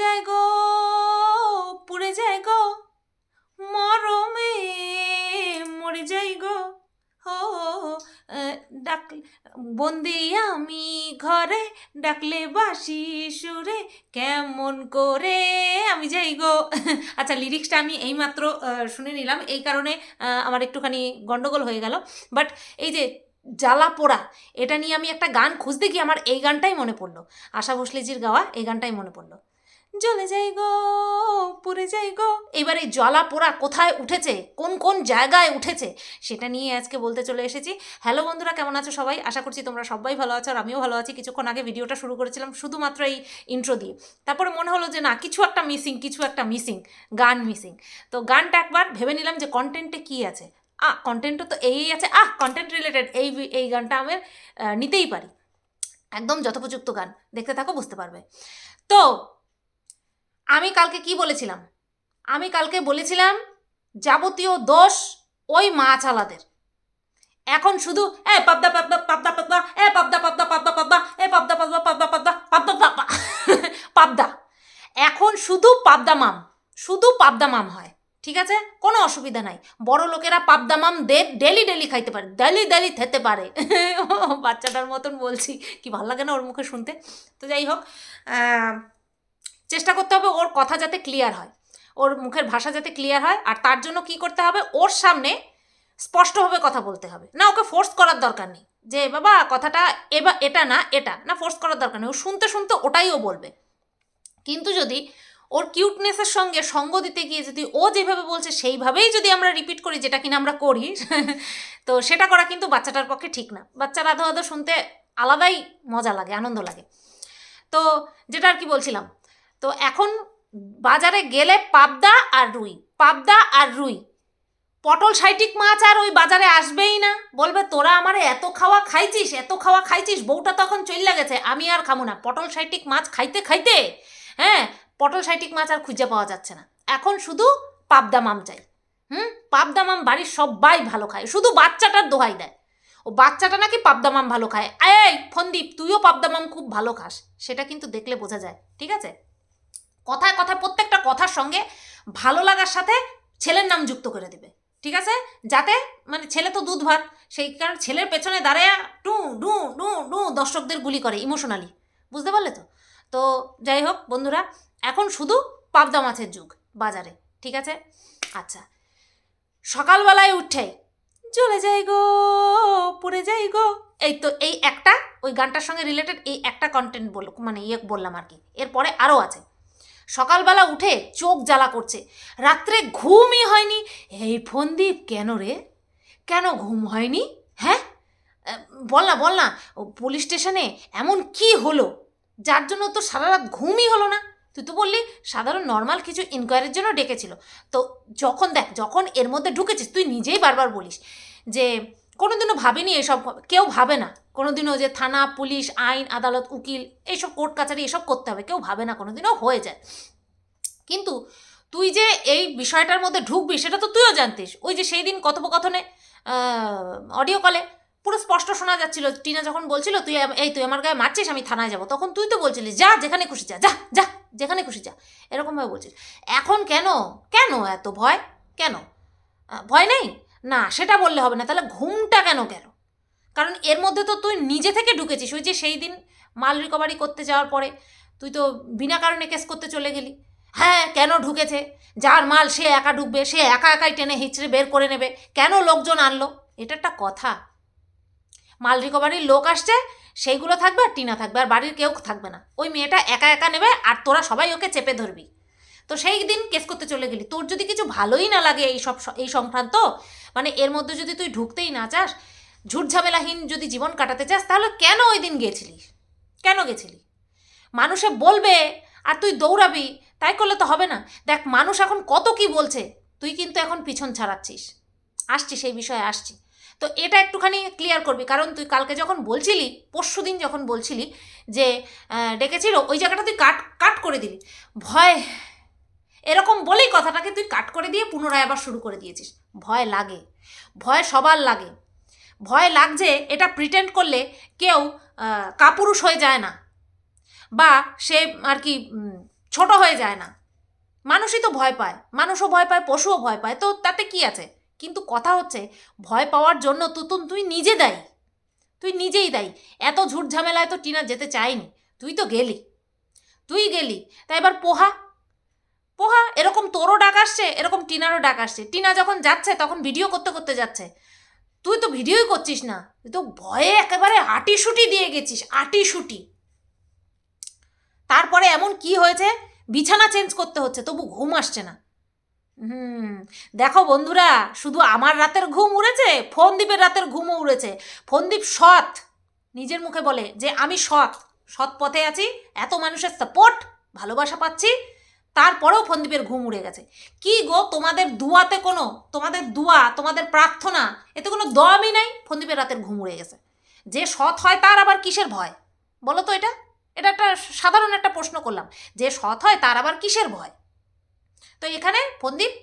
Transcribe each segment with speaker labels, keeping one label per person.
Speaker 1: যায় গো, পুড়ে যায় গো, মরমে মরে যাই গো। ও ডাক বন্দি আমি ঘরে, ডাকলে বাসি সুরে, কেমন করে আমি যাই গো। আচ্ছা, লিরিক্সটা আমি এইমাত্র শুনে নিলাম, এই কারণে আমার একটুখানি গন্ডগোল হয়ে গেল। বাট এই যে জ্বালা পোড়া, এটা নিয়ে আমি একটা গান খুঁজতে গিয়ে আমার এই গানটাই মনে পড়লো, আশা ভোসলেজির গাওয়া এই গানটাই মনে পড়লো। জ্বলে যাই গো, পুড়ে যাই গো। এবার এই জ্বালা পোড়া কোথায় উঠেছে, কোন কোন জায়গায় উঠেছে, সেটা নিয়ে আজকে বলতে চলে এসেছি। হ্যালো বন্ধুরা, কেমন আছো সবাই? আশা করছি তোমরা সবাই ভালো আছো, আর আমিও ভালো আছি। কিছুক্ষণ আগে ভিডিওটা শুরু করেছিলাম শুধুমাত্র এই ইন্ট্রো দিয়ে, তারপরে মনে হলো যে না, কিছু একটা মিসিং, গান মিসিং। তো গানটা একবার ভেবে নিলাম যে কন্টেন্টে কী আছে। কন্টেন্টও তো এই আছে, কন্টেন্ট রিলেটেড এই গানটা আমি নিতেই পারি, একদম যথোপযুক্ত গান। দেখতে থাকো, বুঝতে পারবে। তো আমি কালকে কি বলেছিলাম? আমি কালকে বলেছিলাম যাবতীয় দোষ ওই মাছালাদের। এখন শুধু পাবদা পাবদা পাবদা পাবদা, পাবদা পাবদা পাবদা পাবদা, পাবদা পাবদা পাবদা পাবদা পাবদা পাবদা পাবদা। এখন শুধু পাবদা মাম হয়, ঠিক আছে, কোনো অসুবিধা নাই। বড় লোকেরা পাবদা মাম ডেলি খাইতে পারে, ডেলি খেতে পারে। বাচ্চাটার মতন বলছি, কি ভালো লাগে না ওর মুখে শুনতে। তো যাই হোক, চেষ্টা করতে হবে ওর কথা যাতে ক্লিয়ার হয়, ওর মুখের ভাষা যাতে ক্লিয়ার হয়। আর তার জন্য কি করতে হবে, ওর সামনে স্পষ্টভাবে কথা বলতে হবে না, ওকে ফোর্স করার দরকার নেই যে বাবা কথাটা এবার এটা না, ফোর্স করার দরকার নেই। ও শুনতে ওটাই ও বলবে। কিন্তু যদি ওর কিউটনেসের সঙ্গে সঙ্গ দিতে গিয়ে যদি ও যেভাবে বলছে সেইভাবেই যদি আমরা রিপিট করি, যেটা কিনা আমরা করি, তো সেটা করা কিন্তু বাচ্চাটার পক্ষে ঠিক না। বাচ্চার আধো আধো শুনতে আলাদাই মজা লাগে, আনন্দ লাগে। তো যেটা আর কি বলছিলাম, তো এখন বাজারে গেলে পাবদা আর রুই, পটল সাইটিক মাছ আর ওই বাজারে আসবেই না। বলবে তোরা আমারে এত খাওয়া খাইছিস, বউটা তখন চইল্লা গেছে, আমি আর খামো না। পটল সাইটিক মাছ খাইতে খাইতে পটল সাইটিক মাছ আর খুঁজে পাওয়া যাচ্ছে না, এখন শুধু পাবদা মাম চাই। পাবদা মাম বাড়ির সবাই ভালো খায়, শুধু বাচ্চাটার দোহাই দেয়, ও বাচ্চাটা নাকি পাবদা মাম ভালো খায়। এই ফন্দীপ, তুইও পাবদা মাম খুব ভালো খাস, সেটা কিন্তু দেখলে বোঝা যায়, ঠিক আছে। কথায় প্রত্যেকটা কথার সঙ্গে ভালো লাগার সাথে ছেলের নাম যুক্ত করে দেবে, ঠিক আছে, যাতে মানে ছেলে তো দুধ ভাত, সেই কারণে ছেলের পেছনে দাঁড়ায় টু ডু ডু ডু দর্শকদের গুলি করে ইমোশনালি, বুঝতে পারলে তো। তো যাই হোক বন্ধুরা, এখন শুধু পাবদা মাছের যুগ বাজারে, ঠিক আছে। আচ্ছা, সকালবেলায় উঠে চলে যাই গো, পুড়ে যাই গো, এই তো এই একটা ওই গানটার সঙ্গে রিলেটেড এই একটা কন্টেন্ট মানে বললাম আর কি। এরপরে আরও আছে। সকালবেলা উঠে চোখ জ্বালা করছে, রাত্রে ঘুমই হয়নি। এই ফন্দীপ, কেন রে, কেন ঘুম হয়নি? হ্যাঁ, বল না, ও পুলিশ স্টেশনে এমন কি হলো যার জন্য তো সারা রাত ঘুমই হলো না? তুই তো বললি সাধারণ নর্মাল কিছু ইনকোয়ারির জন্য ডেকেছিল। তো যখন এর মধ্যে ঢুকেছিস, তুই নিজেই বারবার বলিস যে কোনোদিনও ভাবিনি এসব, কেউ ভাবে না কোনোদিনও যে থানা পুলিশ আইন আদালত উকিল এইসব কোর্ট কাছারি এসব করতে হবে, কেউ ভাবে না কোনোদিনও, হয়ে যায়। কিন্তু তুই যে এই বিষয়টার মধ্যে ঢুকবি সেটা তো তুইও জানতিস। ওই যে সেই দিন কথোপকথনে অডিও কলে পুরো স্পষ্ট শোনা যাচ্ছিল, টিনা যখন বলছিল তুই আমার গায়ে মারছিস, আমি থানায় যাব, তখন তুই তো বলছিলিস যা যেখানে খুশি যা, যেখানে খুশি যা, এরকমভাবে বলছিস। এখন কেন এত ভয়, কেন ভয় নেই? না, সেটা বললে হবে না, তাহলে ঘুমটা কেন গেল? কারণ এর মধ্যে তো তুই নিজে থেকে ঢুকেছিস। ওই যে সেই দিন মাল রিকভারি করতে যাওয়ার পরে তুই তো বিনা কারণে কেস করতে চলে গেলি। হ্যাঁ, কেন ঢুকেছে? যার মাল সে একা ঢুকবে, সে একাই টেনে হিচড়ে বের করে নেবে, কেন লোকজন আনলো? এটা একটা কথা। মাল রিকভারির লোক আসছে, সেইগুলো থাকবে আর টিনা থাকবে, আর বাড়ির কেউ থাকবে না। ওই মেয়েটা একা নেবে আর তোরা সবাই ওকে চেপে ধরবি। তো সেই দিন কেস করতে চলে গেলি। তোর যদি কিছু ভালোই না লাগে এই সংক্রান্ত, মানে এর মধ্যে যদি তুই ঢুকতেই না চাস, ঝুট ঝামেলাহীন যদি জীবন কাটাতে চাস, তাহলে কেন ওই দিন গেছিলিস? কেন গেছিলি? মানুষে বলবে আর তুই দৌড়াবি, তাই করলে তো হবে না। দেখ, মানুষ এখন কত কি বলছে, তুই কিন্তু এখন পিছন ছাড়াচ্ছিস। আসছি, সেই বিষয়ে আসছি। তো এটা একটুখানি ক্লিয়ার করবি, কারণ তুই কালকে যখন বলছিলি, পরশু দিন যখন বলছিলি যে ডেকেছিল, ওই জায়গাটা তুই কাট করে দিলি। ভয়, এরকম বলেই কথাটাকে তুই কাট করে দিয়ে পুনরায় আবার শুরু করে দিয়েছিস। ভয় লাগে, ভয় সবার লাগে। ভয় লাগছে, এটা প্রিটেন্ড করলে কেউ কাপুরুষ হয়ে যায় না, বা সে আর কি ছোট হয়ে যায় না। মানুষই তো ভয় পায়, মানুষও ভয় পায়, পশুও ভয় পায়, তো তাতে কি আছে? কিন্তু কথা হচ্ছে ভয় পাওয়ার জন্য তুই নিজে দায়ী, তুই নিজেই দায়ী। এত ঝুট ঝামেলায় তো টিনা যেতে চায়নি, তুই তো গেলি, তাই এবার পোহা এরকম তোরও ডাক আসছে, এরকম টিনারও ডাক আসছে। টিনা যখন যাচ্ছে তখন ভিডিও করতে করতে যাচ্ছে, তুই তো ভিডিওই করছিস না, তুই তো ভয়ে একেবারে আটিশুটি দিয়ে গেছিস, আটিশুটি। তারপরে এমন কি হয়েছে, বিছানা চেঞ্জ করতে হচ্ছে, তবু ঘুম আসছে না। দেখো বন্ধুরা, শুধু আমার রাতের ঘুম উড়েছে, ফোনদীপের রাতের ঘুমও উড়েছে। ফোনদীপ সৎ, নিজের মুখে বলে যে আমি সৎ পথে আছি, এত মানুষের সাপোর্ট, ভালোবাসা পাচ্ছি, তারপরেও ফোনদীপের ঘুম উড়ে গেছে। কি গো, তোমাদের দুয়াতে তোমাদের প্রার্থনা, এতে কোনো দমই নাই, ফোনদীপের রাতের ঘুম উড়ে গেছে। যে সৎ হয় তার আবার কিসের ভয় বলো তো? এটা একটা সাধারণ একটা প্রশ্ন করলাম, যে সৎ হয় তার আবার কিসের ভয়? তো এখানে ফোনদীপ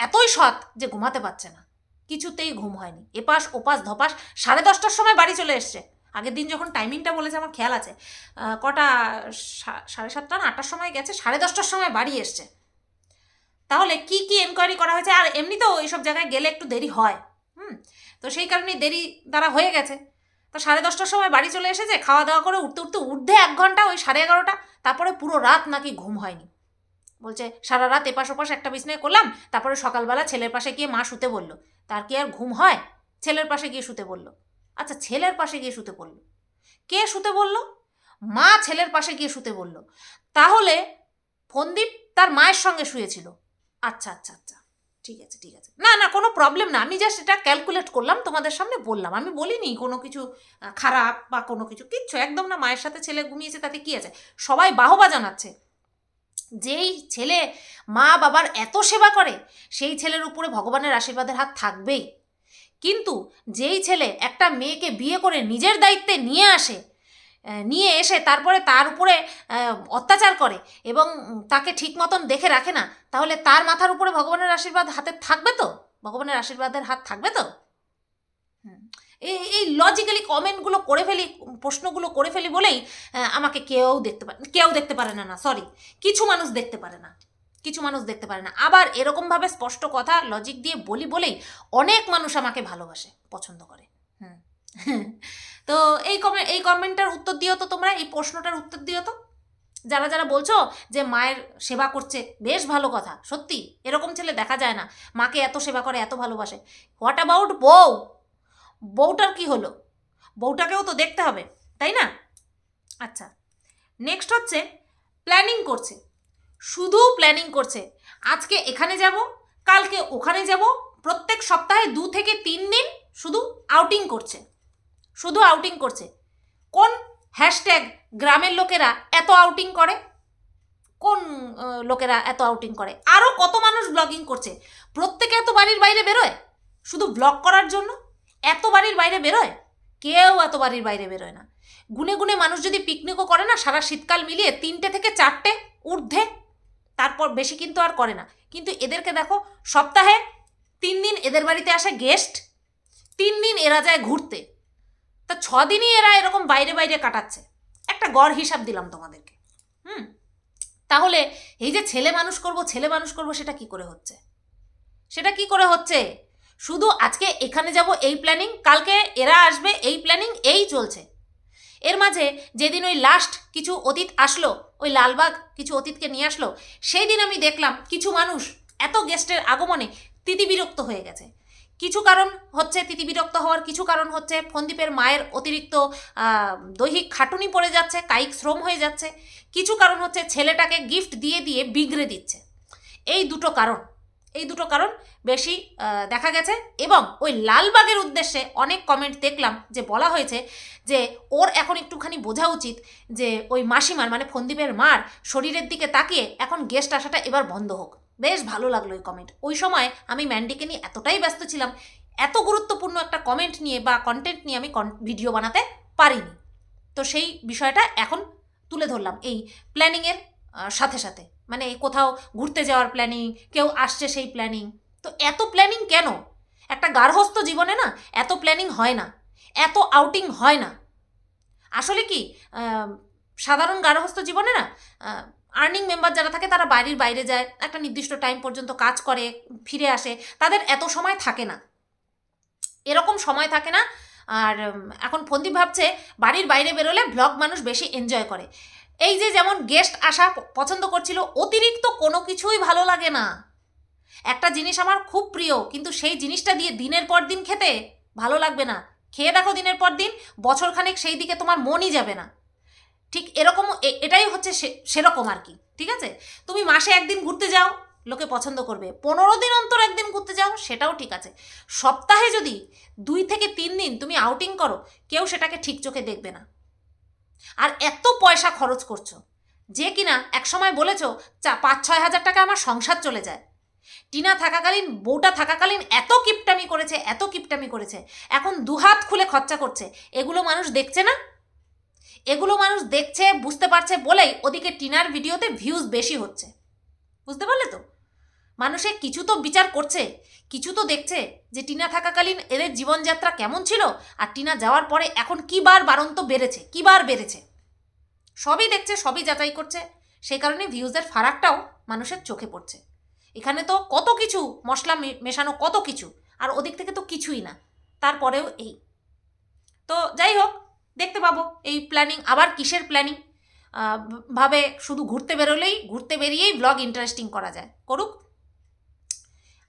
Speaker 1: এতই সৎ যে ঘুমাতে পারছে না, কিছুতেই ঘুম হয়নি, এপাশ ওপাশ ধপাস। 10:30টার সময় বাড়ি চলে এসছে। আগের দিন যখন টাইমিংটা বলেছে আমার খেয়াল আছে, কটা 7:30 না 8টার সময় গেছে, 10:30টার সময় বাড়ি এসছে। তাহলে কি এনকোয়ারি করা হয়েছে? আর এমনিতেও এইসব জায়গায় গেলে একটু দেরি হয়, তো সেই কারণেই দেরি তারা হয়ে গেছে। তো 10:30টার সময় বাড়ি চলে এসেছে, খাওয়া দাওয়া করে উঠতে ঊর্ধ্বে 1 ঘন্টা, ওই 11:30টা। তারপরে পুরো রাত নাকি ঘুম হয়নি, বলছে সারা রাত এপাশ ওপাশ একটা বিছনায় করলাম, তারপরে সকালবেলা ছেলের পাশে গিয়ে মা শুতে বলল। তার কি আর ঘুম হয়? ছেলের পাশে গিয়ে শুতে বলল। আচ্ছা, ছেলের পাশে গিয়ে শুতে বলল, কে শুতে বলল? মা ছেলের পাশে গিয়ে শুতে বলল। তাহলে ফোনদীপ তার মায়ের সঙ্গে শুয়েছিল। আচ্ছা, ঠিক আছে, না কোনো প্রবলেম না, আমি জাস্ট এটা ক্যালকুলেট করলাম, তোমাদের সামনে বললাম, আমি বলিনি কোনো কিছু খারাপ বা কোনো কিছু, কিচ্ছু একদম না। মায়ের সাথে ছেলে ঘুমিয়েছে, তাতে কি আছে? সবাই বাহবা জানাচ্ছে। যেই ছেলে মা বাবার এত সেবা করে, সেই ছেলের উপরে ভগবানের আশীর্বাদের হাত থাকবেই। কিন্তু যেই ছেলে একটা মেয়েকে বিয়ে করে নিজের দায়িত্বে নিয়ে এসে তারপরে তার উপরে অত্যাচার করে এবং তাকে ঠিক মতন দেখে রাখে না, তাহলে তার মাথার উপরে ভগবানের আশীর্বাদ হাতে থাকবে তো? ভগবানের আশীর্বাদের হাত থাকবে তো? এই লজিক্যালি কমেন্টগুলো করে ফেলি, প্রশ্নগুলো করে ফেলি বলেই আমাকে কেউ দেখতে পারে না, সরি, কিছু মানুষ দেখতে পারে না। আবার এরকমভাবে স্পষ্ট কথা লজিক দিয়ে বলি বলেই অনেক মানুষ আমাকে ভালোবাসে, পছন্দ করে। তো এই কমেন্টটার উত্তর দিও তো তোমরা, এই প্রশ্নটার উত্তর দিও তো, যারা বলছো যে মায়ের সেবা করছে, বেশ ভালো কথা, সত্যি এরকম ছেলে দেখা যায় না, মাকে এত সেবা করে, এত ভালোবাসে। হোয়াট অ্যাবাউট বউটার কি হলো? বউটাকেও তো দেখতে হবে, তাই না? আচ্ছা, নেক্সট হচ্ছে প্ল্যানিং করছে, শুধু প্ল্যানিং করছে। আজকে এখানে যাব, কালকে ওখানে যাব, প্রত্যেক সপ্তাহে 2 থেকে 3 দিন শুধু আউটিং করছে। কোন হ্যাশট্যাগ গ্রামের লোকেরা এত আউটিং করে? আরও কত মানুষ ব্লগিং করছে? প্রত্যেকে এত বাড়ির বাইরে বেরোয় শুধু ব্লগ করার জন্য? এত বাড়ির বাইরে বেরোয়? কেউ এত বাড়ির বাইরে বেরোয় না। গুনে মানুষ যদি পিকনিকও করে না, সারা শীতকাল মিলিয়ে 3টে থেকে 4টে ঊর্ধ্বে, তারপর বেশি কিন্তু আর করে না। কিন্তু এদেরকে দেখো, সপ্তাহে 3 দিন এদের বাড়িতে আসে গেস্ট, 3 দিন এরা যায় ঘুরতে, তা 6 দিনই এরা এরকম বাইরে কাটাচ্ছে। একটা গড় হিসাব দিলাম তোমাদেরকে। তাহলে এই যে ছেলে মানুষ করব সেটা কি করে হচ্ছে? শুধু আজকে এখানে যাব এই প্ল্যানিং, কালকে এরা আসবে এই প্ল্যানিং, এই চলছে। এর মাঝে যেদিন ওই লাস্ট কিছু অতীত আসলো, ওই লালবাগ কিছু অতীতকে নিয়ে আসলো, সেই দিন আমি দেখলাম কিছু মানুষ এত গেস্টের আগমনে তিতিবিরক্ত হয়ে গেছে। কিছু কারণ হচ্ছে তিতিবিরক্ত হওয়ার, কিছু কারণ হচ্ছে ফোনদীপের মায়ের অতিরিক্ত দৈহিক খাটুনি পড়ে যাচ্ছে, কায়িক শ্রম হয়ে যাচ্ছে, কিছু কারণ হচ্ছে ছেলেটাকে গিফট দিয়ে বিগড়ে দিচ্ছে। এই দুটো কারণ বেশি দেখা গেছে। এবং ওই লালবাগের উদ্দেশ্যে অনেক কমেন্ট দেখলাম যে বলা হয়েছে যে ওর এখন একটুখানি বোঝা উচিত যে ওই মাসিমার, মানে ফোনদীপের মার শরীরের দিকে তাকিয়ে এখন গেস্ট আসাটা এবার বন্ধ হোক। বেশ ভালো লাগলো এই কমেন্ট। ওই সময় আমি ম্যান্ডিকে নিয়ে এতটাই ব্যস্ত ছিলাম, এত গুরুত্বপূর্ণ একটা কমেন্ট নিয়ে বা কন্টেন্ট নিয়ে আমি ভিডিও বানাতে পারিনি। তো সেই বিষয়টা এখন তুলে ধরলাম এই প্ল্যানিংয়ের সাথে, মানে কোথাও ঘুরতে যাওয়ার প্ল্যানিং, কেউ আসছে সেই প্ল্যানিং। তো এত প্ল্যানিং কেন? একটা গার্হস্থ্য জীবনে না এত প্ল্যানিং হয় না, এত আউটিং হয় না। আসলে কি সাধারণ গার্হস্থ্য জীবনে না আর্নিং মেম্বার যারা থাকে তারা বাড়ির বাইরে যায়, একটা নির্দিষ্ট টাইম পর্যন্ত কাজ করে, ফিরে আসে, তাদের এত সময় থাকে না, এরকম সময় থাকে না। আর এখন ফন্দীপ ভাবছে বাড়ির বাইরে বেরোলে ব্লগ মানুষ বেশি এনজয় করে। এই যে যেমন গেস্ট আসা পছন্দ করছিল, অতিরিক্ত কোনো কিছুই ভালো লাগে না। একটা জিনিস আমার খুব প্রিয়, কিন্তু সেই জিনিসটা দিয়ে দিনের পর দিন খেতে ভালো লাগবে না। খেয়ে দেখো দিনের পর দিন, বছরখানেক সেই দিকে তোমার মনই যাবে না। ঠিক এরকম এটাই হচ্ছে সেরকম আর কি। ঠিক আছে, তুমি মাসে একদিন ঘুরতে যাও, লোকে পছন্দ করবে। 15 দিন অন্তর একদিন ঘুরতে যাও, সেটাও ঠিক আছে। সপ্তাহে যদি 2 থেকে 3 দিন তুমি আউটিং করো, কেউ সেটাকে ঠিক চোখে দেখবে না। আর এত পয়সা খরচ করছো, যে কিনা একসময় বলেছো 5-6 হাজার টাকা আমার সংসার চলে যায়। টিনা থাকাকালীন, বউটা থাকাকালীন এত কিপটামি করেছে, এত কিপটামি করেছে, এখন দুহাত খুলে খরচা করছে। এগুলো মানুষ দেখছে না? এগুলো মানুষ দেখছে, বুঝতে পারছে বলেই ওদিকে টিনার ভিডিওতে ভিউজ বেশি হচ্ছে। বুঝতে পারলে তো? মানুষে কিছু তো বিচার করছে, কিছু তো দেখছে যে টিনা থাকাকালীন এদের জীবনযাত্রা কেমন ছিল, আর টিনা যাওয়ার পরে এখন কী বার বাড়ন্ত বেড়েছে, কী বার বেড়েছে, সবই দেখছে, সবই যাচাই করছে। সেই কারণে ভিউজের ফারাকটাও মানুষের চোখে পড়ছে। এখানে তো কত কিছু মশলা মেশানো, কত কিছু, আর ওদিক থেকে তো কিছুই না। তারপরেও এই তো, যাই হোক, দেখতে পাবো এই প্ল্যানিং আবার কিসের প্ল্যানিং। ভাবে শুধু ঘুরতে বেরিয়েই ব্লগ ইন্টারেস্টিং করা যায়, করুক।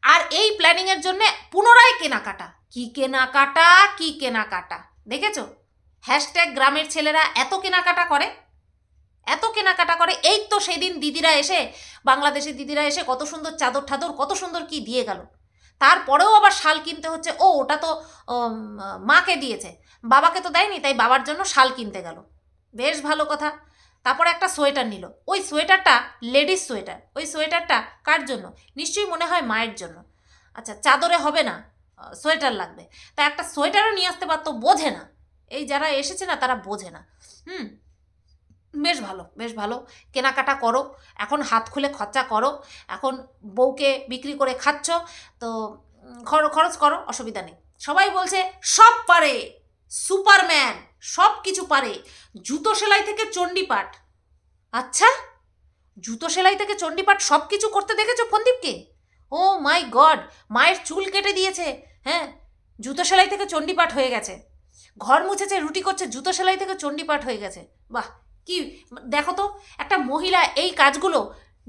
Speaker 1: আর এই প্ল্যানিংয়ের জন্য পুনরায় কেনাকাটা, কি কেনাকাটা দেখেছো? হ্যাশট্যাগ গ্রামের ছেলেরা এত কেনাকাটা করে, এত কেনাকাটা করে। এই তো সেদিন দিদিরা এসে, বাংলাদেশের দিদিরা এসে কত সুন্দর চাদর ঠাদর, কত সুন্দর কি দিয়ে গেল। তারপরেও আবার শাল কিনতে হচ্ছে। ও, ওটা তো মাকে দিয়েছে, বাবাকে তো দেয়নি, তাই বাবার জন্য শাল কিনতে গেল। বেশ ভালো কথা। তারপরে একটা সোয়েটার নিল। ওই সোয়েটারটা লেডিস সোয়েটার। ওই সোয়েটারটা কার জন্য? নিশ্চয়ই মনে হয় মায়ের জন্য। আচ্ছা, চাদরে হবে না, সোয়েটার লাগবে। তা একটা সোয়েটারও নিয়ে আসতে পারতো। বোঝে না, এই যারা এসেছে না তারা বোঝে না। বেশ ভালো, বেশ ভালো। কেনাকাটা করো, এখন হাত খুলে খরচা করো। এখন বউকে বিক্রি করে খাচ্ছ, তো খরচ করো, অসুবিধা নেই। সবাই বলছে সব পারে, সুপারম্যান, সব কিছু পারে, জুতো সেলাই থেকে চণ্ডীপাঠ। আচ্ছা, জুতো সেলাই থেকে চণ্ডীপাঠ সব কিছু করতে দেখেছো ফন্দীপকে? ও মাই গড, মায়ের চুল কেটে দিয়েছে, হ্যাঁ, জুতো সেলাই থেকে চণ্ডীপাঠ হয়ে গেছে। ঘর মুছেছে, রুটি করছে, জুতো সেলাই থেকে চণ্ডীপাঠ হয়ে গেছে। বাহ, কি দেখো তো, একটা মহিলা এই কাজগুলো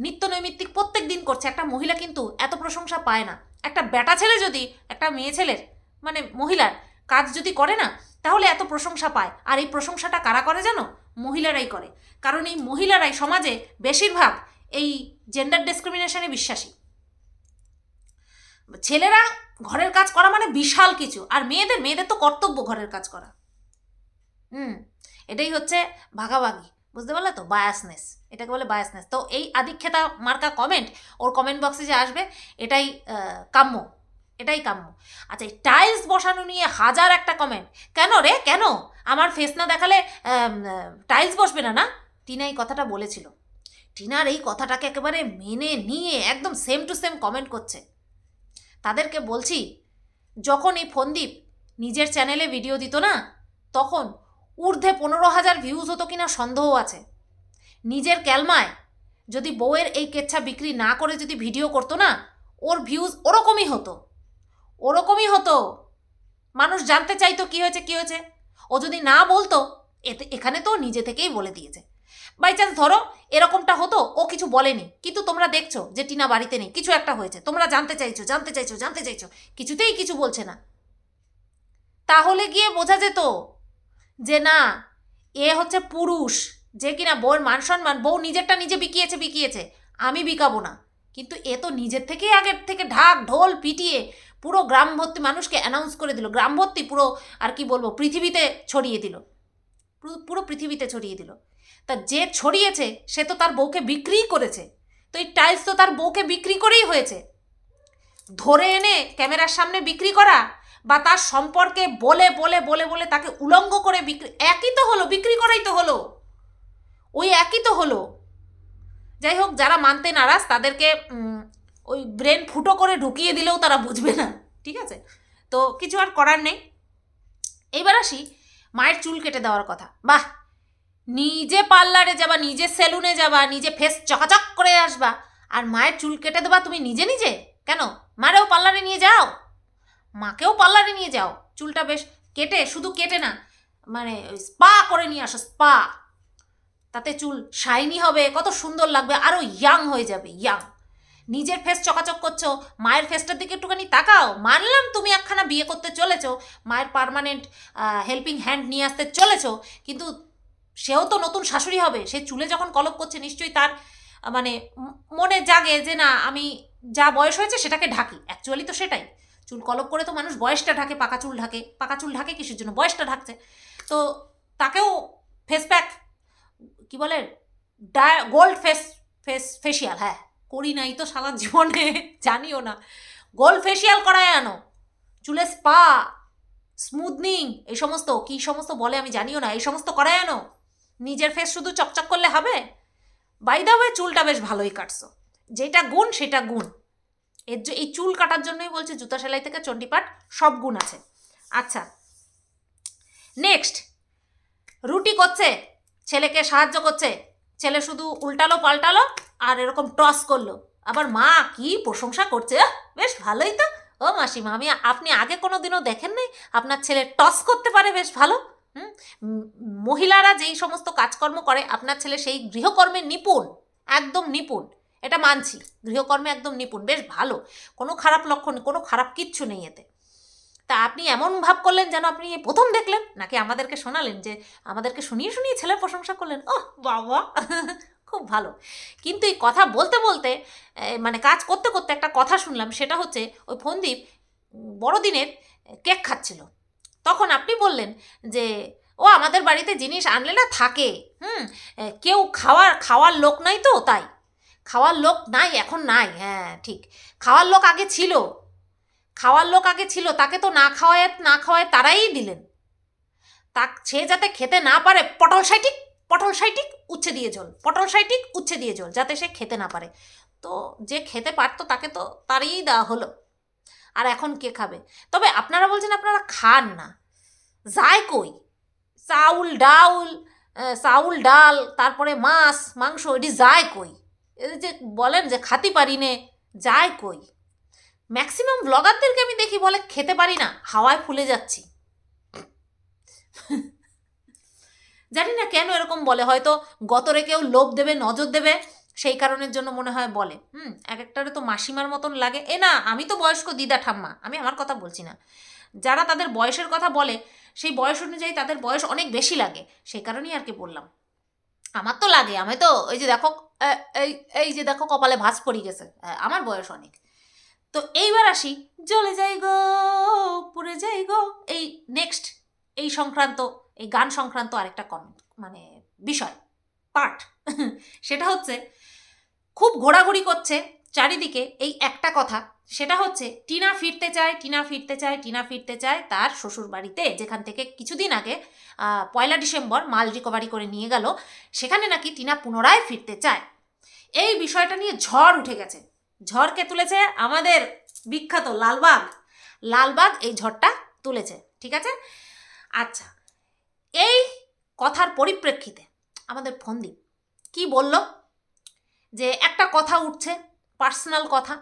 Speaker 1: নিত্য নৈমিত্তিক প্রত্যেক দিন করছে। একটা মহিলা কিন্তু এত প্রশংসা পায় না। একটা বেটা ছেলে যদি একটা মেয়ে ছেলের, মানে মহিলার কাজ যদি করে না, তাহলে এত প্রশংসা পায়। আর এই প্রশংসাটা কারা করে জানো? মহিলারাই করে। কারণ এই মহিলারাই সমাজে বেশিরভাগ এই জেন্ডার ডিসক্রিমিনেশনে বিশ্বাসী। ছেলেরা ঘরের কাজ করা মানে বিশাল কিছু, আর মেয়েদের তো কর্তব্য ঘরের কাজ করা। এটাই হচ্ছে ভাগাভাগি, বুঝতে পারলে তো? বায়াসনেস, এটাকে বলে বায়াসনেস। তো এই আদিক্ষেতা মার্কা কমেন্ট ওর কমেন্ট বক্সে যে আসবে, এটাই কাম্য, এটাই কাম্য। আচ্ছা, এই টাইলস বসানো নিয়ে হাজার একটা কমেন্ট। কেন রে, কেন? আমার ফেস না দেখালে টাইলস বসবে না? না, টিনা এই কথাটা বলেছিল। টিনার এই কথাটাকে একেবারে মেনে নিয়ে একদম সেম টু সেম কমেন্ট করছে। তাদেরকে বলছি, যখন এই ফন্দীপ নিজের চ্যানেলে ভিডিও দিত না, তখন ঊর্ধ্বে 15,000 ভিউজ হতো কিনা সন্দেহ আছে। নিজের ক্যালমায় যদি বউয়ের এই কেচ্ছা বিক্রি না করে যদি ভিডিও করতো না, ওর ভিউজ ওরকমই হতো। মানুষ জানতে চাইতো কী হয়েছে। ও যদি না বলতো, এখানে তো নিজে থেকেই বলে দিয়েছে। বাই চান্স ধরো এরকমটা হতো, ও কিছু বলেনি, কিন্তু তোমরা দেখছো যে টিনা বাড়িতে নেই, কিছু একটা হয়েছে, তোমরা জানতে চাইছো, কিছুতেই কিছু বলছে না। তাহলে গিয়ে বোঝা যেত যে না, এ হচ্ছে পুরুষ, যে কিনা বউয়ের মান সম্মান, বউ নিজেরটা নিজে বিকিয়েছে, আমি বিকাবো না। কিন্তু এ তো নিজের থেকেই আগের থেকে ঢাক ঢোল পিটিয়ে পুরো গ্রাম ভর্তি মানুষকে অ্যানাউন্স করে দিল। গ্রাম ভর্তি পুরো, আর কি বলবো, পৃথিবীতে ছড়িয়ে দিল, পুরো পৃথিবীতে ছড়িয়ে দিল। তা যে ছড়িয়েছে সে তো তার বউকে বিক্রি করেছে। তো এই টাইলস তো তার বউকে বিক্রি করেই হয়েছে। ধরে এনে ক্যামেরার সামনে বিক্রি করা, বা তার সম্পর্কে বলে তাকে উলঙ্গ করে বিক্রি, একই তো হলো, বিক্রি করাই তো হলো, ওই একই তো হলো। যাই হোক, যারা মানতে নারাজ তাদেরকে ওই ব্রেন ফুটো করে ঢুকিয়ে দিলেও তারা বুঝবে না, ঠিক আছে? তো কিছু আর করার নেই। এইবার আসি মায়ের চুল কেটে দেওয়ার কথা। বাহ, নিজে পার্লারে যাবা, নিজে সেলুনে যাবা, নিজে ফেস চকাচক করে আসবা, আর মায়ের চুল কেটে দেবা তুমি নিজে নিজে? কেন? মারেও পার্লারে নিয়ে যাও, মাকেও পার্লারে নিয়ে যাও, চুলটা বেশ কেটে, শুধু কেটে না, মানে স্পা করে নিয়ে আসো, স্পা। তাতে চুল শাইনি হবে, কত সুন্দর লাগবে, আরও ইয়াং হয়ে যাবে, ইয়াং। নিজের ফেস চকাচক করছো, মায়ের ফেসটার দিকে একটুখানি তাকাও। মানলাম তুমি একখানা বিয়ে করতে চলেছো, মায়ের পার্মানেন্ট হেল্পিং হ্যান্ড নিয়ে আসতে চলেছো, কিন্তু সেও তো নতুন শাশুড়ি হবে। সে চুলে যখন কলপ করছে নিশ্চয়ই তার মানে মনে জাগে যে না, আমি যা বয়স হয়েছে সেটাকে ঢাকি। অ্যাকচুয়ালি তো সেটাই, চুল কলপ করে তো মানুষ বয়সটা ঢাকে, পাকা চুল ঢাকে। পাকা চুল ঢাকে কিসের জন্য? বয়সটা ঢাকছে। তো তাকেও ফেস প্যাক, কি বলে, গোল্ড ফেসিয়াল, হ্যাঁ, করি নাই তো সারা জীবনে, জানিও না, গোল্ড ফেসিয়াল করায় আনো, চুলে স্পা, স্মুথনিং, এই সমস্ত কী সমস্ত বলে আমি জানিও না, এই সমস্ত করায় আনো। নিজের ফেস শুধু চকচক করলে হবে? বাই দা ওয়ে, চুলটা বেশ ভালোই কাটছো, যেটা গুণ সেটা গুণ। এই চুল কাটার জন্যই বলছে জুতা সেলাই থেকে চণ্ডীপাঠ, সব গুণ আছে। আচ্ছা, নেক্সট, রুটি করছে, ছেলেকে সাহায্য করছে, ছেলে শুধু উল্টালো পাল্টালো আর এরকম টস করলো, আবার মা কি প্রশংসা করছে, বেশ ভালোই তো। ও মাসিমা, আপনি আগে কোনো দিনও দেখেন নাই আপনার ছেলে টস করতে পারে, বেশ ভালো। মহিলারা যেই সমস্ত কাজকর্ম করে, আপনার ছেলে সেই গৃহকর্মে নিপুণ, একদম নিপুণ, এটা মানছি, গৃহকর্মে একদম নিপুণ, বেশ ভালো, কোনো খারাপ লক্ষণ, কোনো খারাপ কিচ্ছু নেই এতে। তা আপনি এমন ভাব করলেন যেন আপনি প্রথম দেখলেন, নাকি আমাদেরকে শোনালেন, যে আমাদেরকে শুনিয়ে শুনিয়ে ছেলের প্রশংসা করলেন? ওহ বাবা, খুব ভালো। কিন্তু এই কথা বলতে বলতে, মানে কাজ করতে করতে একটা কথা শুনলাম, সেটা হচ্ছে ওই ফন্দীপ বড়দিনের কেক খাচ্ছিল, তখন আপনি বললেন যে ও আমাদের বাড়িতে জিনিস আনলে না থাকে, কেউ খাওয়ার লোক নাই তো, তাই। খাওয়ার লোক নাই, এখন নাই, হ্যাঁ ঠিক, খাওয়ার লোক আগে ছিল, তাকে তো না খাওয়ায় তারাই দিলেন, সে যাতে খেতে না পারে, পটল সাইটিক উচ্ছে দিয়ে ঝোল, যাতে সে খেতে না পারে। তো যে খেতে পারতো তাকে তো তারই দেওয়া হলো, আর এখন কে খাবে? তবে আপনারা বলছেন আপনারা খান না, যায় কই? চাউল ডাল, তারপরে মাছ মাংস, এটি যায় কই? এই যে বলেন যে খাতি পারি নে, যায় কই? ম্যাক্সিমাম ব্লগারদেরকে আমি দেখি বলে খেতে পারি না, হাওয়ায় ফুলে যাচ্ছি। জানি না কেন এরকম বলে, হয়তো গতরে কেউ লোভ দেবে, নজর দেবে, সেই কারণের জন্য মনে হয় বলে। এক একটারে তো মাসিমার মতন লাগে। না, আমি তো বয়স্ক দিদা ঠাম্মা, আমি আমার কথা বলছি না। যারা তাদের বয়সের কথা বলে, সেই বয়স অনুযায়ী তাদের বয়স অনেক বেশি লাগে, সেই কারণেই আর কি বললাম। আমার তো লাগে, আমি তো এই যে দেখো, এই যে দেখো কপালে ভাঁজ পড়ে গেছে, আমার বয়স অনেক। তো এইবার আসি, জ্বলে যাই গো, পুড়ে যাই গো, এই নেক্সট, এই সংক্রান্ত, এই গান সংক্রান্ত আরেকটা কমেন্ট, মানে বিষয়, পার্ট, সেটা হচ্ছে খুব ঘোরাঘুরি করছে চারিদিকে এই একটা কথা, সেটা হচ্ছে টিনা ফিরতে চায় তার শ্বশুর বাড়িতে, যেখান থেকে কিছুদিন আগে 1 ডিসেম্বর মাল রিকভারি করে নিয়ে গেল, সেখানে নাকি টিনা পুনরায় ফিরতে চায়। এই বিষয়টা নিয়ে ঝড় উঠে গেছে। ঝড়কে তুলেছে আমাদের বিখ্যাত লালবাগ এই ঝড়টা তুলেছে, ঠিক আছে। আচ্ছা, এই কথার পরিপ্রেক্ষিতে আমাদের ফন্দীপ কি বলল, যে একটা কথা উঠছে, পার্সোনাল কথা,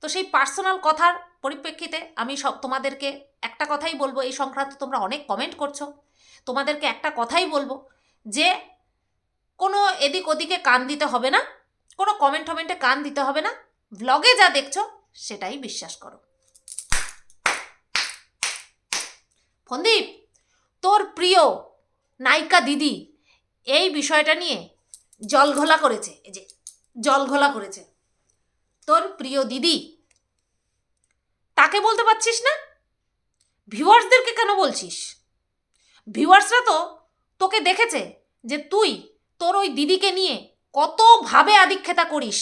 Speaker 1: তো সেই পার্সোনাল কথার পরিপ্রেক্ষিতে আমি তোমাদেরকে একটা কথাই বলবো, এই সংক্রান্ত তোমরা অনেক কমেন্ট করছো, তোমাদেরকে একটা কথাই বলবো, যে কোনো এদিক ওদিকে কান দিতে হবে না, কোনো কমেন্টে কান দিতে হবে না, ব্লগে যা দেখছো সেটাই বিশ্বাস করো। ফন্দীপ, তোর প্রিয় নায়িকা দিদি এই বিষয়টা নিয়ে জলঘোলা করেছে, এই যে জলঘোলা করেছে। তোর প্রিয় দিদি, তাকে বলতে পারছিস না? ভিউয়ার্সদেরকে কেন বলছিস? ভিউয়ার্সরা তো তোকে দেখেছে যে তুই তোর ওই দিদিকে নিয়ে কতভাবে আদিক্ষেতা করিস,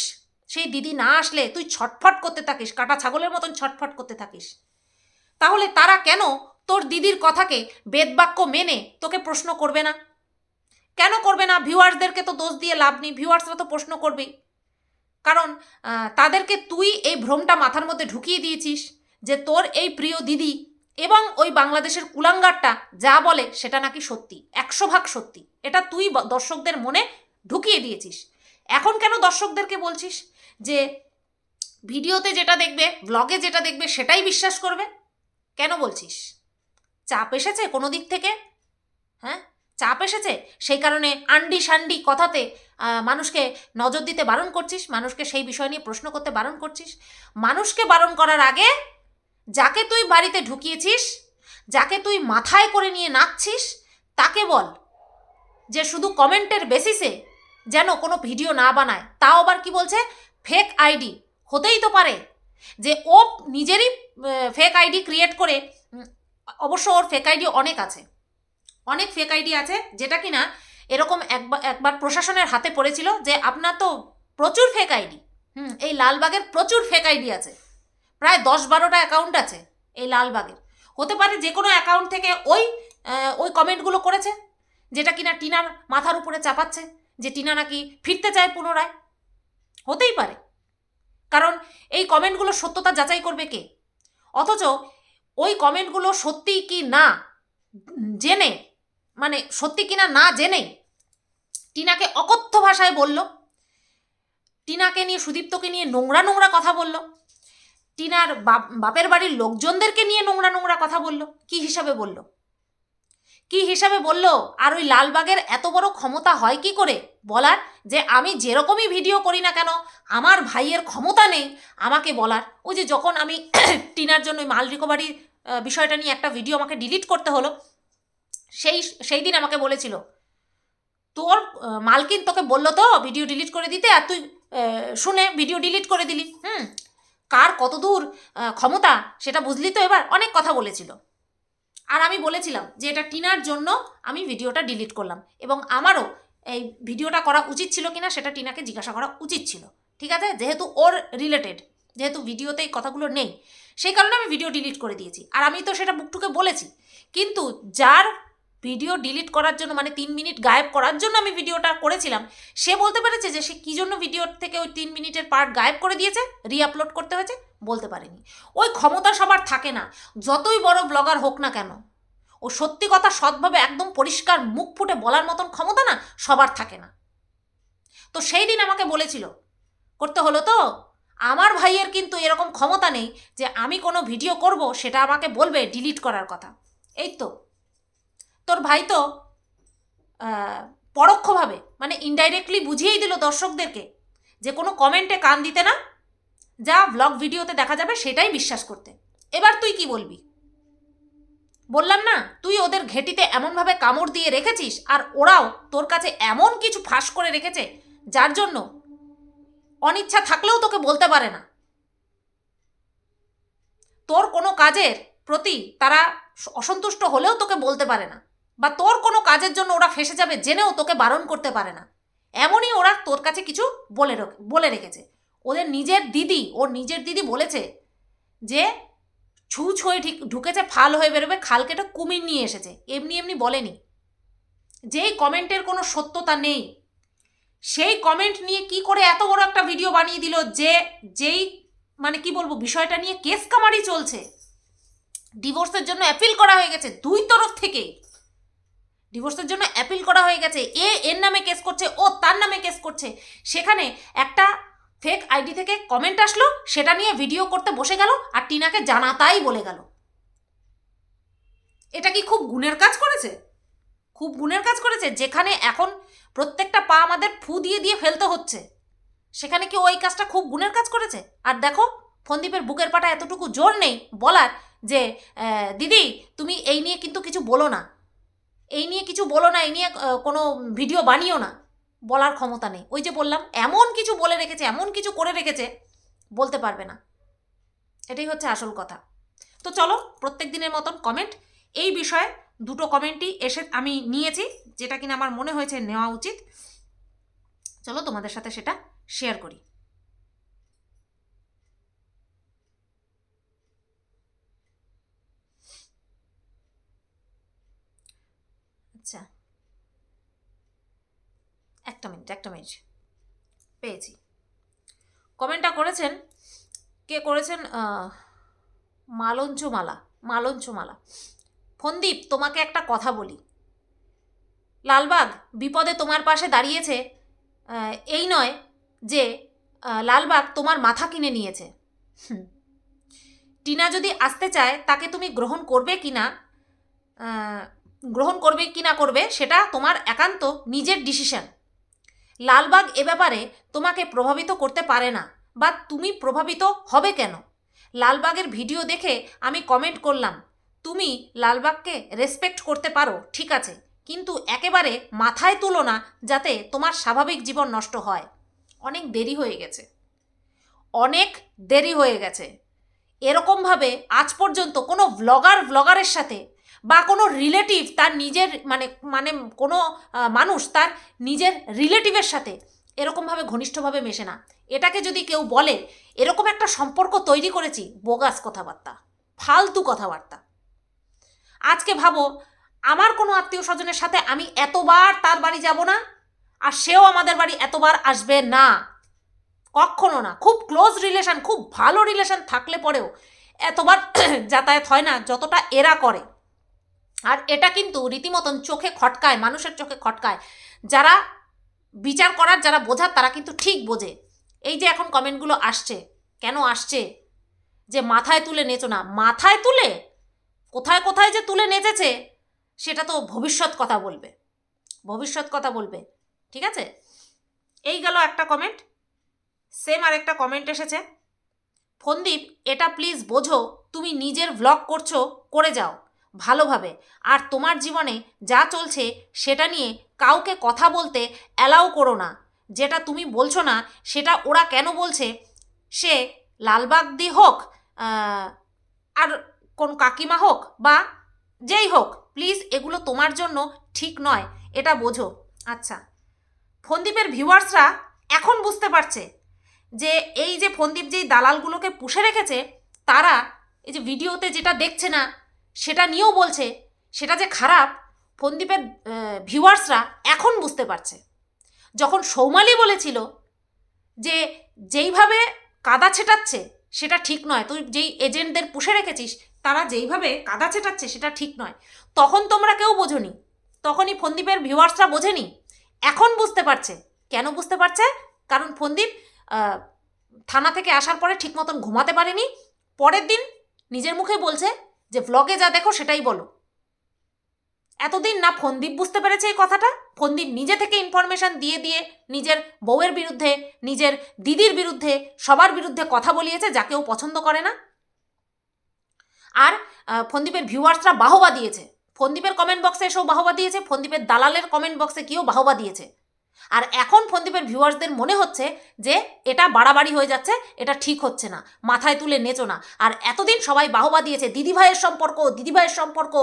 Speaker 1: সেই দিদি না আসলে তুই ছটফট করতে থাকিস, কাটা ছাগলের মতন ছটফট করতে থাকিস। তাহলে তারা কেন তোর দিদির কথাকে বেদবাক্য মেনে তোকে প্রশ্ন করবে না? কেন করবে না? ভিউয়ার্সদেরকে তো দোষ দিয়ে লাভ নেই, ভিউয়ার্সরা তো প্রশ্ন করবেই, কারণ তাদেরকে তুই এই ভ্রমটা মাথার মধ্যে ঢুকিয়ে দিয়েছিস যে তোর এই প্রিয় দিদি এবং ওই বাংলাদেশের কুলাঙ্গারটা যা বলে সেটা নাকি সত্যি, 100 ভাগ সত্যি, এটা তুই দর্শকদের মনে ঢুকিয়ে দিয়েছিস। এখন কেন দর্শকদেরকে বলছিস যে ভিডিওতে যেটা দেখবে, ব্লগে যেটা দেখবে সেটাই বিশ্বাস করবে? কেন বলছিস? চাপ এসেছে কোনো দিক থেকে? হ্যাঁ, চাপ এসেছে, সেই কারণে আন্ডি সান্ডি কথাতে মানুষকে নজর দিতে বারণ করছিস, মানুষকে সেই বিষয় নিয়ে প্রশ্ন করতে বারণ করছিস। মানুষকে বারণ করার আগে যাকে তুই বাড়িতে ঢুকিয়েছিস, যাকে তুই মাথায় করে নিয়ে নাচছিস, তাকে বল যে শুধু কমেন্টের বেসিসে যেন কোনো ভিডিও না বানায়। তাও আবার কি বলছে? Fake ID. হতেই তো পারে যে ও নিজেরই ফেক আইডি ক্রিয়েট করে, অবশ্য ওর ফেক আইডি অনেক আছে, অনেক ফেক আইডি আছে, যেটা কিনা এরকম একবার প্রশাসনের হাতে পড়েছিল যে আপনার তো প্রচুর ফেক আইডি। এই লালবাগের প্রচুর ফেক আইডি আছে, প্রায় 10-12টা অ্যাকাউন্ট আছে এই লালবাগের। হতে পারে যে কোনো অ্যাকাউন্ট থেকে ওই কমেন্টগুলো করেছে, যেটা কিনা টিনার মাথার উপরে চাপাচ্ছে যে টিনা নাকি ফিরতে চায় পুনরায়। হতেই পারে, কারণ এই কমেন্টগুলো সত্যতা যাচাই করবে কে? অথচ ওই কমেন্টগুলো সত্যি কি না জেনে, মানে সত্যি কিনা না জেনেই টিনাকে অকথ্য ভাষায় বলল, টিনাকে নিয়ে, সুদীপ্তকে নিয়ে নোংরা নোংরা কথা বলল, টিনার বাপের বাড়ির লোকজনদেরকে নিয়ে নোংরা নোংরা কথা বলল। কি হিসাবে বলল? কি হিসাবে বলল? আর ওই লালবাগের এত বড় ক্ষমতা হয় কি করে বলার যে আমি যেরকমই ভিডিও করি না কেন আমার ভাইয়ের ক্ষমতা নেই আমাকে বলার? ওই যে যখন আমি টিনার জন্য ওই মাল রিকভারির বিষয়টা নিয়ে একটা ভিডিও আমাকে ডিলিট করতে হলো, সেই দিন আমাকে বলেছিল তোর মালকিন তোকে বললো তো ভিডিও ডিলিট করে দিতে, আর তুই শুনে ভিডিও ডিলিট করে দিলি। কার কতদূর ক্ষমতা সেটা বুঝলি তো এবার? অনেক কথা বলেছিল। আর আমি বলেছিলাম যে এটা টিনার জন্য আমি ভিডিওটা ডিলিট করলাম, এবং আমারও এই ভিডিওটা করা উচিত ছিল কিনা সেটা টিনাকে জিজ্ঞাসা করা উচিত ছিল। ঠিক আছে, যেহেতু ওর রিলেটেড, যেহেতু ভিডিওতে এই কথাগুলো নেই, সেই কারণে আমি ভিডিও ডিলিট করে দিয়েছি। আর আমি তো সেটা বুকটুকে বলেছি। কিন্তু যার ভিডিও ডিলিট করার জন্য, মানে 3 মিনিট গায়েব করার জন্য আমি ভিডিওটা করেছিলাম, সে বলতে পেরেছে যে সে কী জন্য ভিডিওর থেকে ওই 3 মিনিটের পার্ট গায়েব করে দিয়েছে, রিআপলোড করতে হয়েছে? বলতে পারেনি। ওই ক্ষমতা সবার থাকে না, যতই বড় ব্লগার হোক না কেন। ও সত্যি কথা সৎভাবে একদম পরিষ্কার মুখ ফুটে বলার মতন ক্ষমতা না সবার থাকে না। তো সেই দিন আমাকে বলেছিল, করতে হলো তো। আমার ভাইয়ের কিন্তু এরকম ক্ষমতা নেই যে আমি কোনো ভিডিও করব সেটা আমাকে বলবে ডিলিট করার কথা। এই তো তোর ভাই তো পরোক্ষভাবে, মানে ইনডাইরেক্টলি বুঝিয়েই দিল দর্শকদেরকে যে কোনো কমেন্টে কান দিতে না, যা ব্লগ ভিডিওতে দেখা যাবে সেটাই বিশ্বাস করতে। এবার তুই কি বলবি? বললাম না, তুই ওদের ঘেঁটিতে এমনভাবে কামড় দিয়ে রেখেছিস, আর ওরাও তোর কাছে এমন কিছু ফাঁস করে রেখেছে যার জন্য অনিচ্ছা থাকলেও তোকে বলতে পারে না। তোর কোনো কাজের প্রতি তারা অসন্তুষ্ট হলেও তোকে বলতে পারে না, বা তোর কোনো কাজের জন্য ওরা ফেঁসে যাবে জেনেও তোকে বারণ করতে পারে না। এমনই ওরা তোর কাছে কিছু বলে রেখেছে। ওর নিজের দিদি বলেছে যে ছুঁচ হয়ে ঠিক ঢুকেছে, ফাল হয়ে বেরোবে, খাল কেটে কুমির নিয়ে এসেছে। এমনি এমনি বলেনি। যেই কমেন্টের কোনো সত্যতা নেই, সেই কমেন্ট নিয়ে কি করে এত বড় একটা ভিডিও বানিয়ে দিল, যেই মানে কি বলবো, বিষয়টা নিয়ে কেস কামারি চলছে। ডিভোর্সের জন্য অ্যাপিল করা হয়ে গেছে 2 তরফ থেকে। ডিভোর্সের জন্য অ্যাপিল করা হয়ে গেছে, এর নামে কেস করছে, ও তার নামে কেস করছে। সেখানে একটা ফেক আইডি থেকে কমেন্ট আসলো, সেটা নিয়ে ভিডিও করতে বসে গেল, আর টিনাকে জানাতাই বলে গেল। এটা কি খুব গুণের কাজ করেছে? খুব গুণের কাজ করেছে। যেখানে এখন প্রত্যেকটা পা আমাদের ফু দিয়ে দিয়ে ফেলতে হচ্ছে, সেখানে কি ওই কাজটা খুব গুণের কাজ করেছে? আর দেখো, ফন্দীপের বুকের পাটা এতটুকু জোর নেই বলার যে দিদি তুমি এই নিয়ে কিন্তু কিছু বলো না, এই নিয়ে কিছু বলো না, এই নিয়ে কোনো ভিডিও বানিও না, বলার ক্ষমতা নেই। ওই যে বললাম, এমন কিছু বলে রেখেছে, এমন কিছু করে রেখেছে, বলতে পারবে না। এটাই হচ্ছে আসল কথা। তো চলো, প্রত্যেক দিনের মতন কমেন্ট, এই বিষয়ে 2টো কমেন্টই আমি নিয়েছি, যেটা কিনা আমার মনে হয়েছে নেওয়া উচিত। চলো তোমাদের সাথে সেটা শেয়ার করি। আচ্ছা, একটা মিনিট পেয়েছি। কমেন্টটা করেছেন, কে করেছেন? মালঞ্চমালা। ফন্দীপ, তোমাকে একটা কথা বলি, লালবাগ বিপদে তোমার পাশে দাঁড়িয়েছে, এই নয় যে লালবাগ তোমার মাথা কিনে নিয়েছে। টিনা যদি আসতে চায় তাকে তুমি গ্রহণ করবে কি না, গ্রহণ করবে কি না করবে সেটা তোমার একান্ত নিজের ডিসিশন। লালবাগ এ ব্যাপারে তোমাকে প্রভাবিত করতে পারে না, বা তুমি প্রভাবিত হবে কেন? লালবাগের ভিডিও দেখে আমি কমেন্ট করলাম, তুমি লালবাগকে রেসপেক্ট করতে পারো, ঠিক আছে, কিন্তু একেবারে মাথায় তুলো না যাতে তোমার স্বাভাবিক জীবন নষ্ট হয়। অনেক দেরি হয়ে গেছে, অনেক দেরি হয়ে গেছে। এরকমভাবে আজ পর্যন্ত কোনো ব্লগারের সাথে বা কোনো রিলেটিভ তার নিজের মানে মানে কোনো মানুষ তার নিজের রিলেটিভের সাথে এরকমভাবে ঘনিষ্ঠভাবে মেশে না। এটাকে যদি কেউ বলে এরকম একটা সম্পর্ক তৈরি করেছি, বোগাস কথাবার্তা, ফালতু কথাবার্তা। আজকে ভাবো আমার কোনো আত্মীয় স্বজনের সাথে আমি এতবার তার বাড়ি যাব না, আর সেও আমাদের বাড়ি এতবার আসবে না, কখনো না। খুব ক্লোজ রিলেশন, খুব ভালো রিলেশন থাকলে পরেও এতবার যাতায়াত হয় না যতটা এরা করে। আর এটা কিন্তু রীতিমতন চোখে খটকায়, মানুষের চোখে খটকায়। যারা বিচার করার, যারা বোঝার, তারা কিন্তু ঠিক বোঝে। এই যে এখন কমেন্টগুলো আসছে, কেন আসছে? যে মাথায় তুলে নেচো না। মাথায় তুলে কোথায় কোথায় যে তুলে নেচেছে সেটা তো ভবিষ্যৎ কথা বলবে, ভবিষ্যৎ কথা বলবে, ঠিক আছে? এই গেল একটা কমেন্ট। সেম আর একটা কমেন্ট এসেছে, ফন্দীপ এটা প্লিজ বোঝো, তুমি নিজের ভ্লগ করছো, করে যাও ভালোভাবে, আর তোমার জীবনে যা চলছে সেটা নিয়ে কাউকে কথা বলতে অ্যালাউ করো না। যেটা তুমি বলছো না সেটা ওরা কেন বলছে, সে লালবাগদি হোক আর কোন কাকিমা হোক বা যেই হোক, প্লিজ এগুলো তোমার জন্য ঠিক নয়, এটা বোঝো। আচ্ছা, ফন্দীপের ভিউয়ার্সরা এখন বুঝতে পারছে যে এই যে ফন্দীপ যেই দালালগুলোকে পুষে রেখেছে, তারা এই যে ভিডিওতে যেটা দেখছে না সেটা নিয়েও বলছে সেটা যে খারাপ। ফন্দীপের ভিউয়ার্সরা এখন বুঝতে পারছে। যখন সৌমালি বলেছিল যে যেইভাবে কাদা ছেটাচ্ছে সেটা ঠিক নয়, তুই যেই এজেন্টদের পুষে রেখেছিস তারা যেইভাবে কাদা ছেটাচ্ছে সেটা ঠিক নয়, তখন তোমরা কেউ বোঝোনি, তখনই ফন্দীপের ভিউয়ার্সরা বোঝেনি। এখন বুঝতে পারছে। কেন বুঝতে পারছে? কারণ ফন্দীপ থানা থেকে আসার পরে ঠিক মতন ঘুমাতে পারেনি। পরের দিন নিজের মুখে বলছে যে ব্লগে যা দেখো সেটাই বলো। এতদিন না ফন্দীপ বুঝতে পেরেছে এই কথাটা, ফন্দীপ নিজে থেকে ইনফরমেশন দিয়ে দিয়ে নিজের বউয়ের বিরুদ্ধে, নিজের দিদির বিরুদ্ধে, সবার বিরুদ্ধে কথা বলিয়েছে, যাকেও পছন্দ করে না। আর ফন্দীপের ভিউয়ার্সরা বাহবা দিয়েছে, ফন্দীপের কমেন্ট বক্সে এসেও বাহবা দিয়েছে, ফন্দীপের দালালের কমেন্ট বক্সে কেউ বাহবা দিয়েছে। আর এখন ফন্দীপের ভিউয়ার্সদের মনে হচ্ছে যে এটা বাড়াবাড়ি হয়ে যাচ্ছে, এটা ঠিক হচ্ছে না, মাথায় তুলে নেচো না। আর এতদিন সবাই বাহবা দিয়েছে, দিদিভাইয়ের সম্পর্ক, দিদিভাইয়ের সম্পর্ক,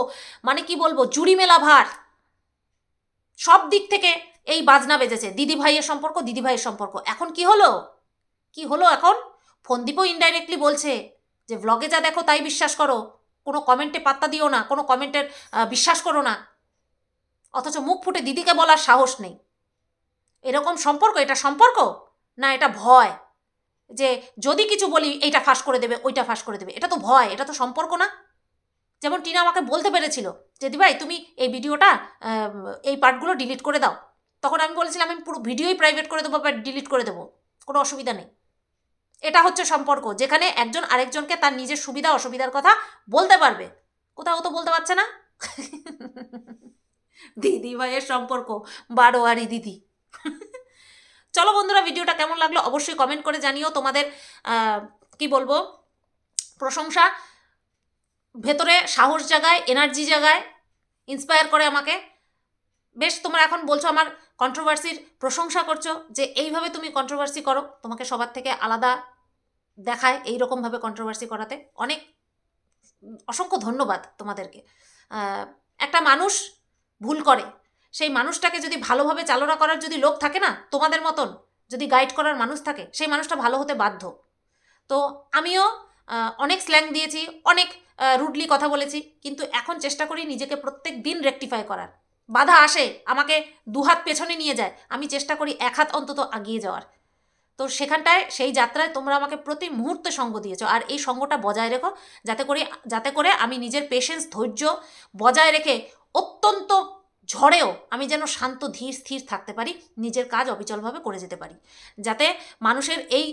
Speaker 1: মানে কি বলবো, জুড়ি মেলা ভার, সব দিক থেকে এই বাজনা বেজেছে, দিদিভাইয়ের সম্পর্ক, দিদিভাইয়ের সম্পর্ক। এখন কি হলো, কি হলো? এখন ফন্দীপও ইনডাইরেক্টলি বলছে যে ব্লগে যা দেখো তাই বিশ্বাস করো, কোনো কমেন্টে পাত্তা দিও না, কোনো কমেন্টের বিশ্বাস করো না। অথচ মুখ ফুটে দিদিকে বলার সাহস নেই। এরকম সম্পর্ক, এটা সম্পর্ক না, এটা ভয়, যে যদি কিছু বলি এইটা ফাঁস করে দেবে, ওইটা ফাঁস করে দেবে, এটা তো ভয়, এটা তো সম্পর্ক না। যেমন টিনা আমাকে বলতে পেরেছিল যে দিভাই তুমি এই ভিডিওটা এই পার্টগুলো ডিলিট করে দাও, তখন আমি বলেছিলাম আমি পুরো ভিডিওই প্রাইভেট করে দেবো বা ডিলিট করে দেবো, কোনো অসুবিধা নেই। এটা হচ্ছে সম্পর্ক, যেখানে একজন আরেকজনকে তার নিজের সুবিধা অসুবিধার কথা বলতে পারবে। কোথাও তো বলতে পারছে না। দিদি ভাইয়ের সম্পর্ক, বারোয়ারি দিদি। চলো বন্ধুরা, ভিডিওটা কেমন লাগলো অবশ্যই কমেন্ট করে জানিও। তোমাদের কি বলবো, প্রশংসা ভেতরে সাহস জাগায়, এনার্জি জাগায়, ইন্সপায়ার করে আমাকে। বেশ, তোমরা এখন বলছো আমার কন্ট্রোভার্সির প্রশংসা করছো, যে এইভাবে তুমি কন্ট্রোভার্সি করো, তোমাকে সবার থেকে আলাদা দেখায় এইরকমভাবে কন্ট্রোভার্সি করাতে। অনেক অসংখ্য ধন্যবাদ তোমাদেরকে। একটা মানুষ ভুল করে, সেই মানুষটাকে যদি ভালোভাবে চালনা করার যদি লোক থাকে না, তোমাদের মতন যদি গাইড করার মানুষ থাকে, সেই মানুষটা ভালো হতে বাধ্য। তো আমিও অনেক স্ল্যাং দিয়েছি, অনেক রুডলি কথা বলেছি, কিন্তু এখন চেষ্টা করি নিজেকে প্রত্যেক দিন রেকটিফাই করার। বাধা আসে, আমাকে দুহাত পেছনে নিয়ে যায়, আমি চেষ্টা করি এক হাত অন্তত এগিয়ে যাওয়ার। তো সেখানটায়, সেই যাত্রায় তোমরা আমাকে প্রতি মুহূর্তে সঙ্গ দিয়েছো, আর এই সঙ্গটা বজায় রেখো, যাতে করে আমি নিজের পেশেন্স, ধৈর্য বজায় রেখে অত্যন্ত ঝড়েও আমি যেন শান্ত ধীর স্থির থাকতে পারি, নিজের কাজ অবিচলভাবে করে যেতে পারি, যাতে মানুষের এই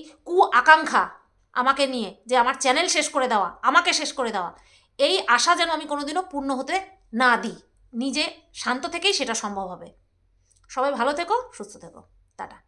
Speaker 1: আকাঙ্ক্ষা আমাকে নিয়ে যে আমার চ্যানেল শেষ করে দেওয়া, আমাকে শেষ করে দেওয়া, এই আশা যেন আমি কোনোদিনও পূর্ণ হতে না দিই। নিজে শান্ত থেকেই সেটা সম্ভব হবে। সবাই ভালো থেকো, সুস্থ থেকো, টাটা।